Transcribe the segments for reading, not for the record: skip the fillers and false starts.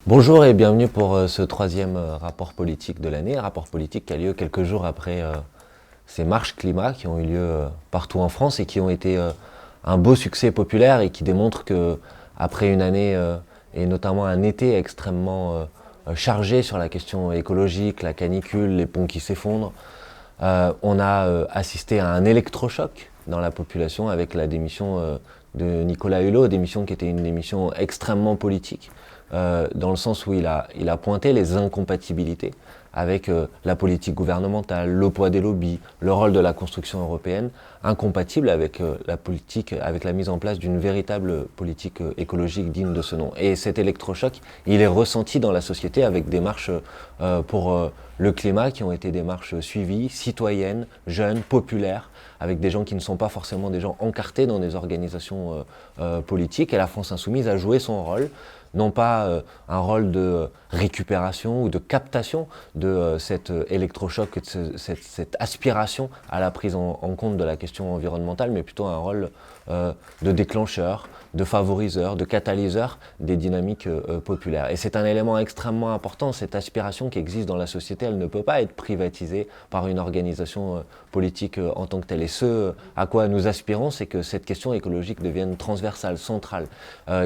Bonjour et bienvenue pour ce troisième rapport politique de l'année, un rapport politique qui a lieu quelques jours après ces marches climat qui ont eu lieu partout en France et qui ont été un beau succès populaire et qui démontrent que après une année et notamment un été extrêmement chargé sur la question écologique, la canicule, les ponts qui s'effondrent, on a assisté à un électrochoc dans la population avec la démission de Nicolas Hulot, démission qui était une démission extrêmement politique, dans le sens où il a pointé les incompatibilités avec la politique gouvernementale, le poids des lobbies, le rôle de la construction européenne, incompatible avec la politique, avec la mise en place d'une véritable politique écologique digne de ce nom. Et cet électrochoc, il est ressenti dans la société avec des marches pour le climat qui ont été des marches suivies, citoyennes, jeunes, populaires, avec des gens qui ne sont pas forcément des gens encartés dans des organisations politiques. Et la France Insoumise a joué son rôle, non pas un rôle de récupération ou de captation de cet électrochoc, cette aspiration à la prise en compte de la question environnementale, mais plutôt un rôle de déclencheur, de favoriseur, de catalyseur des dynamiques populaires. Et c'est un élément extrêmement important, cette aspiration qui existe dans la société, elle ne peut pas être privatisée par une organisation politique en tant que telle. Et ce à quoi nous aspirons, c'est que cette question écologique devienne transversale, centrale,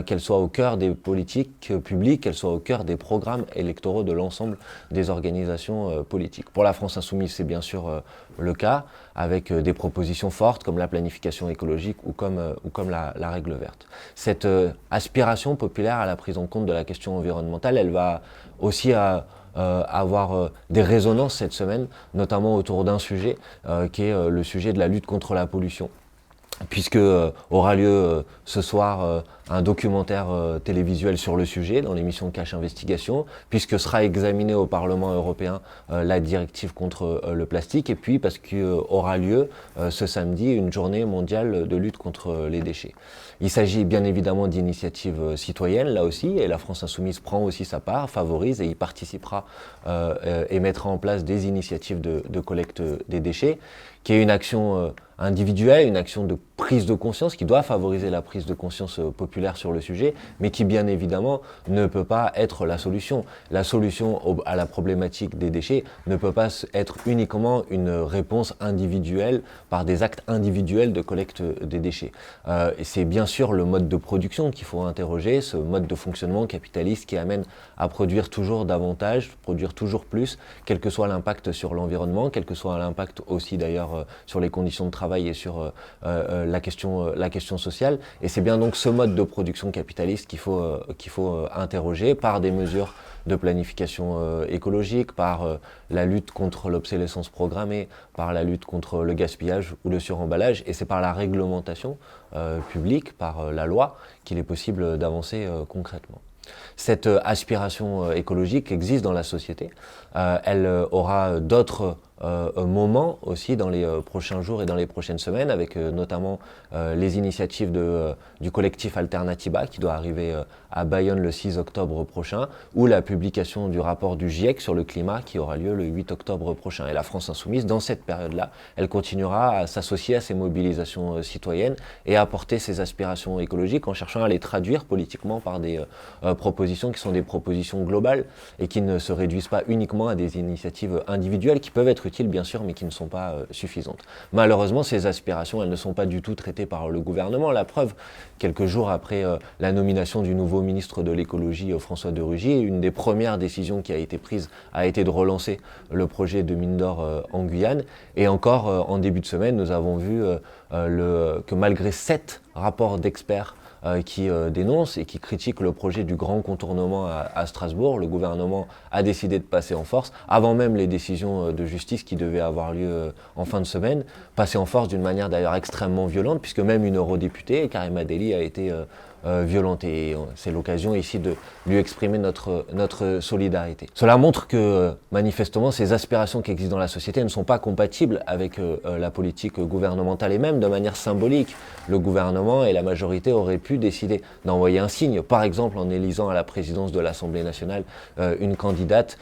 qu'elle soit au cœur des politiques publiques, qu'elle soit au cœur des programmes électoraux de l'ensemble des organisations politiques. Pour la France Insoumise, c'est bien sûr le cas, avec des propositions fortes comme la planification écologique ou comme la règle verte. Cette aspiration populaire à la prise en compte de la question environnementale, elle va aussi avoir des résonances cette semaine, notamment autour d'un sujet qui est le sujet de la lutte contre la pollution. Puisque aura lieu ce soir un documentaire télévisuel sur le sujet dans l'émission Cache Investigation, puisque sera examiné au Parlement européen la directive contre le plastique, et puis parce qu'aura lieu ce samedi une journée mondiale de lutte contre les déchets. Il s'agit bien évidemment d'initiatives citoyennes là aussi, et la France Insoumise prend aussi sa part, favorise et y participera et mettra en place des initiatives de collecte des déchets, qui est une action individuelle, une action de prise de conscience qui doit favoriser la prise de conscience populaire sur le sujet, mais qui bien évidemment ne peut pas être la solution. La solution à la problématique des déchets ne peut pas être uniquement une réponse individuelle par des actes individuels de collecte des déchets. Et c'est bien sûr le mode de production qu'il faut interroger, ce mode de fonctionnement capitaliste qui amène à produire toujours davantage, produire toujours plus, quel que soit l'impact sur l'environnement, quel que soit l'impact aussi d'ailleurs sur les conditions de travail et sur la question sociale. Et c'est bien donc ce mode de production capitaliste qu'il faut interroger par des mesures de planification écologique, par la lutte contre l'obsolescence programmée, par la lutte contre le gaspillage ou le suremballage. Et c'est par la réglementation publique, par la loi, qu'il est possible d'avancer concrètement. Cette aspiration écologique existe dans la société. Elle aura d'autres moments aussi dans les prochains jours et dans les prochaines semaines, avec notamment les initiatives du collectif Alternatiba qui doit arriver à Bayonne le 6 octobre prochain, ou la publication du rapport du GIEC sur le climat qui aura lieu le 8 octobre prochain. Et la France Insoumise, dans cette période-là, elle continuera à s'associer à ces mobilisations citoyennes et à porter ses aspirations écologiques en cherchant à les traduire politiquement par des propositions qui sont des propositions globales et qui ne se réduisent pas uniquement à des initiatives individuelles qui peuvent être utiles bien sûr mais qui ne sont pas suffisantes. Malheureusement, ces aspirations, elles ne sont pas du tout traitées par le gouvernement. La preuve, quelques jours après la nomination du nouveau ministre de l'écologie François de Rugy, une des premières décisions qui a été prise a été de relancer le projet de mine d'or en Guyane. Et encore en début de semaine, nous avons vu que malgré 7 rapports d'experts qui dénonce et qui critique le projet du grand contournement à Strasbourg. Le gouvernement a décidé de passer en force, avant même les décisions de justice qui devaient avoir lieu en fin de semaine, passer en force d'une manière d'ailleurs extrêmement violente, puisque même une eurodéputée, Karima Delli, a été violentée. Et c'est l'occasion ici de lui exprimer notre solidarité. Cela montre que manifestement ces aspirations qui existent dans la société ne sont pas compatibles avec la politique gouvernementale, et même de manière symbolique. Le gouvernement et la majorité auraient pu décider d'envoyer un signe, par exemple en élisant à la présidence de l'Assemblée nationale une candidate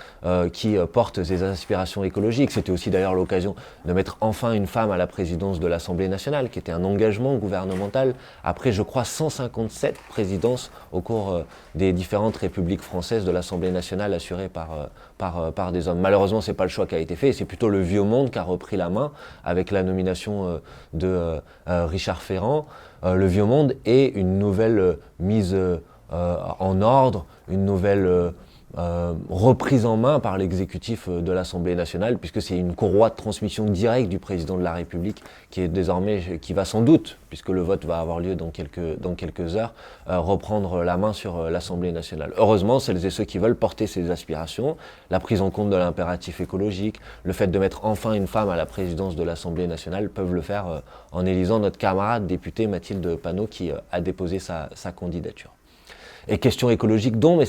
qui porte ses aspirations écologiques. C'était aussi d'ailleurs l'occasion de mettre enfin une femme à la présidence de l'Assemblée nationale, qui était un engagement gouvernemental après, je crois, 157 7 présidences au cours des différentes républiques françaises de l'Assemblée nationale assurées par des hommes. Malheureusement, ce n'est pas le choix qui a été fait, c'est plutôt le vieux monde qui a repris la main avec la nomination de Richard Ferrand. Le vieux monde et une nouvelle mise en ordre, une nouvelle reprise en main par l'exécutif de l'Assemblée nationale, puisque c'est une courroie de transmission directe du président de la République qui est désormais, qui va sans doute, puisque le vote va avoir lieu dans quelques heures, reprendre la main sur l'Assemblée nationale. Heureusement, celles et ceux qui veulent porter ces aspirations, la prise en compte de l'impératif écologique, le fait de mettre enfin une femme à la présidence de l'Assemblée nationale, peuvent le faire en élisant notre camarade députée Mathilde Panot qui a déposé sa candidature. Et question écologique mais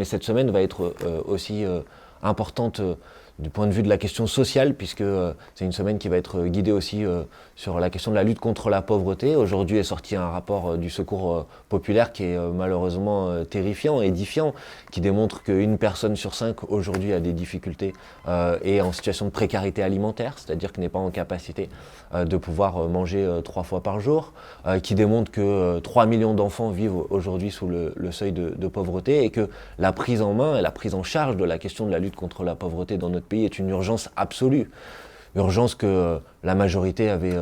cette semaine va être aussi importante du point de vue de la question sociale, puisque c'est une semaine qui va être guidée aussi sur la question de la lutte contre la pauvreté. Aujourd'hui est sorti un rapport du Secours populaire qui est malheureusement terrifiant, édifiant, qui démontre qu'une personne sur 5 aujourd'hui a des difficultés et en situation de précarité alimentaire, c'est-à-dire qu'il n'est pas en capacité de pouvoir manger 3 fois par jour, qui démontre que 3 millions d'enfants vivent aujourd'hui sous le seuil de pauvreté et que la prise en main et la prise en charge de la question de la lutte contre la pauvreté dans notre pays est une urgence absolue. Urgence que la majorité avait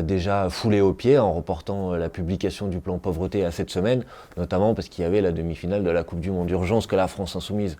déjà foulé aux pieds en reportant la publication du plan pauvreté à cette semaine, notamment parce qu'il y avait la demi-finale de la Coupe du Monde. Urgence que la France Insoumise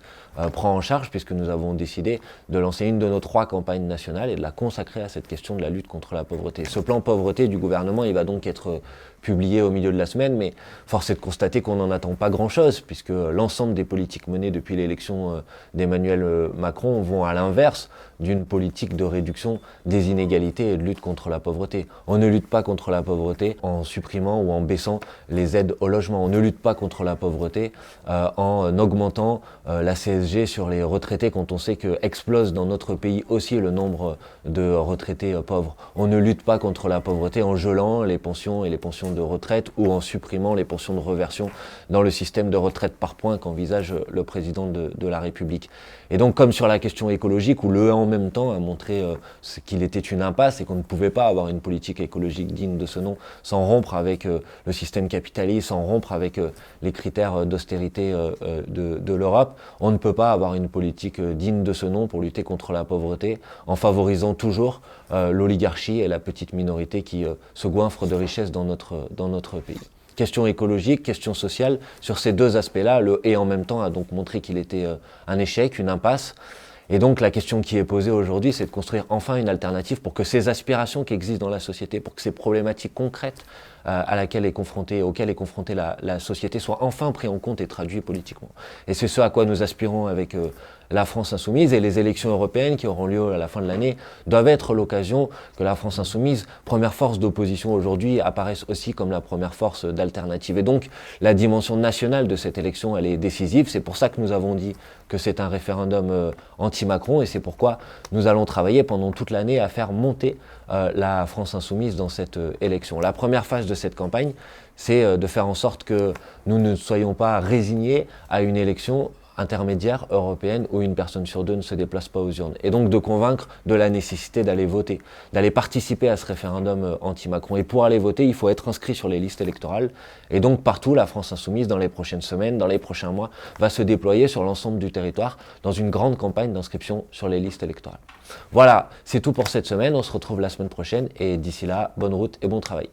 prend en charge, puisque nous avons décidé de lancer une de nos 3 campagnes nationales et de la consacrer à cette question de la lutte contre la pauvreté. Ce plan pauvreté du gouvernement, il va donc être publié au milieu de la semaine, mais force est de constater qu'on n'en attend pas grand-chose, puisque l'ensemble des politiques menées depuis l'élection d'Emmanuel Macron vont à l'inverse d'une politique de réduction des inégalités et de lutte contre la pauvreté. On ne lutte pas contre la pauvreté en supprimant ou en baissant les aides au logement. On ne lutte pas contre la pauvreté en augmentant la CSG sur les retraités quand on sait que explose dans notre pays aussi le nombre de retraités pauvres. On ne lutte pas contre la pauvreté en gelant les pensions et les pensions de retraite ou en supprimant les pensions de reversion dans le système de retraite par points qu'envisage le président de la République. Et donc, comme sur la question écologique, où le en même temps a montré qu'il était une impasse et qu'on ne pouvait pas avoir une politique écologique digne de ce nom sans rompre avec le système capitaliste, sans rompre avec les critères d'austérité de l'Europe, on ne peut pas avoir une politique digne de ce nom pour lutter contre la pauvreté en favorisant toujours l'oligarchie et la petite minorité qui se goinfre de richesses dans notre pays. Question écologique, question sociale, sur ces 2 aspects-là, le « et en même temps » a donc montré qu'il était un échec, une impasse. Et donc la question qui est posée aujourd'hui, c'est de construire enfin une alternative pour que ces aspirations qui existent dans la société, pour que ces problématiques concrètes auxquelles est confrontée la société soient enfin prises en compte et traduites politiquement. Et c'est ce à quoi nous aspirons avec la France Insoumise, et les élections européennes qui auront lieu à la fin de l'année doivent être l'occasion que la France Insoumise, première force d'opposition aujourd'hui, apparaisse aussi comme la première force d'alternative. Et donc la dimension nationale de cette élection, elle est décisive. C'est pour ça que nous avons dit que c'est un référendum anti-Macron, et c'est pourquoi nous allons travailler pendant toute l'année à faire monter la France Insoumise dans cette élection. La première phase de cette campagne, c'est de faire en sorte que nous ne soyons pas résignés à une élection intermédiaire européenne où une personne sur 2 ne se déplace pas aux urnes. Et donc de convaincre de la nécessité d'aller voter, d'aller participer à ce référendum anti-Macron. Et pour aller voter, il faut être inscrit sur les listes électorales. Et donc partout, la France Insoumise, dans les prochaines semaines, dans les prochains mois, va se déployer sur l'ensemble du territoire dans une grande campagne d'inscription sur les listes électorales. Voilà, c'est tout pour cette semaine. On se retrouve la semaine prochaine et d'ici là, bonne route et bon travail.